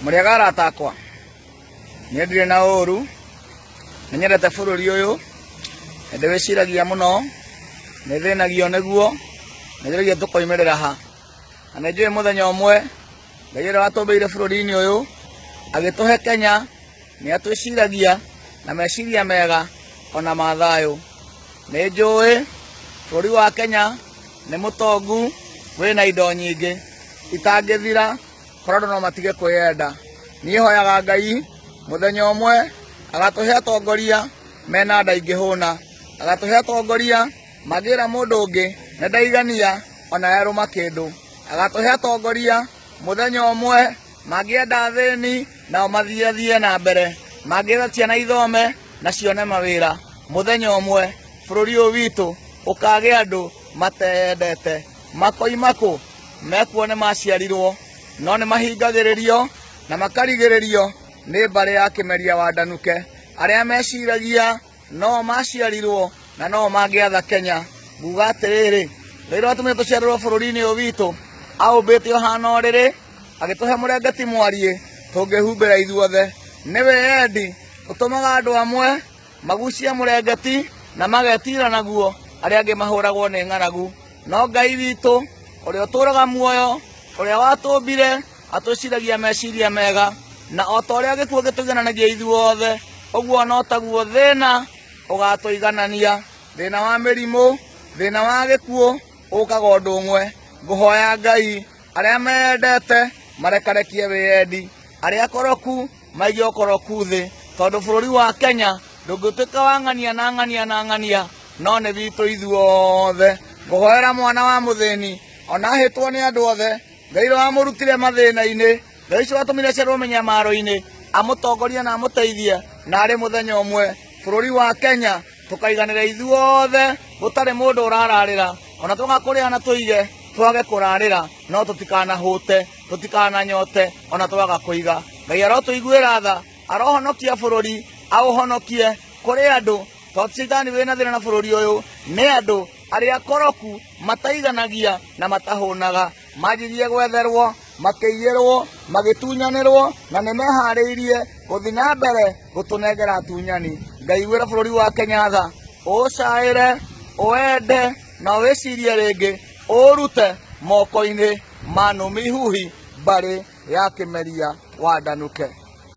Muriaga arata akwa nie ndire na uru ni nyendete bururi uyu ndi wiciragia muno ni thinagio niguo ni njuragia tukoimerera ha na njui muthenya umwe Ngai uria watumbeire bururi-ini uyu agituhe Kenya ni atwiciragia na meciria mega ona ma thayu. Ni njui bururi wa Kenya ni mutongu wina indo nyingi itangithira korwo no matige kwiyenda. Ni hoyaga Ngai muthenya umwe agatuhe atongoria mena nda ingihuna, agatuhe atongoria magira mundu ungi na ndaigania ona yaruma kindu, agatuhe atongoria muthenya umwe magienda thini nao mathie na mbere, magienda ciana ithome na cione mawira. Muthenya umwe bururi uyu witu ukage andu matendete makoimaku mekuo ni maciarirwo no ni mahingagiririo na makarigiririo ni mbari ya kimeria wa Ndanuke. Aria meciragia no maciarirwo na no mangiatha Kenya. Nguga atiriri Ngai atumire tuciarirwo bururi-ini uyu witu aumbite ohana uriri agituhe murengeti mwarie tungihumbira ithuothe. Niwe endi utumaga andu amwe magucia murengeti na magetira naguo aria angi mahuragwo ni ng'aragu. No Ngai witu uria uturaga muoyo uria watumbire atwiciragia meciria mega na otoria gikuo gituigananagia ithuothe uguo no taguo thina ugatuiganania. Thina wa mirimu, thina wa gikuo ukaga undu umwe. Nguhoya Ngai aria mendete marekarekie wiendi, aria akoroku maige ukoroku thi, tondu bururi wa Kenya ndungituika wa ng'ania na ng'ania na ng'ania no ni witu ithuothe. Nguhoera mwana wa muthini ona ahitwo ni andu othe Ngai ro amurutire mathina-ini, Ngai cio atumire cerwo menyamaro-ini amutongoria na amuteithie na ari muthenya umwe bururi wa Kenya tukaiganira ithuothe gutari mundu urararira ona tugakuria na tuige twage kurarira no tutikanahute tutikananyote ona twaga kuiga. Ngai arotuiguira tha arohonokia bururi auhonokie kuri andu totitani wina thina na bururi uyu ni andu aria akoroku mataiganagia na matahunaga majirie gwetherwo makiiyirwo magitunyanirwo na nimehariirie guthi na mbere gutunengera tunyani. Ngai wira bururi wa Kenya tha ucaire uende na wicirie ringi urute moko-ini ma numi huhi mbari ya kimeria wa Ndanuke.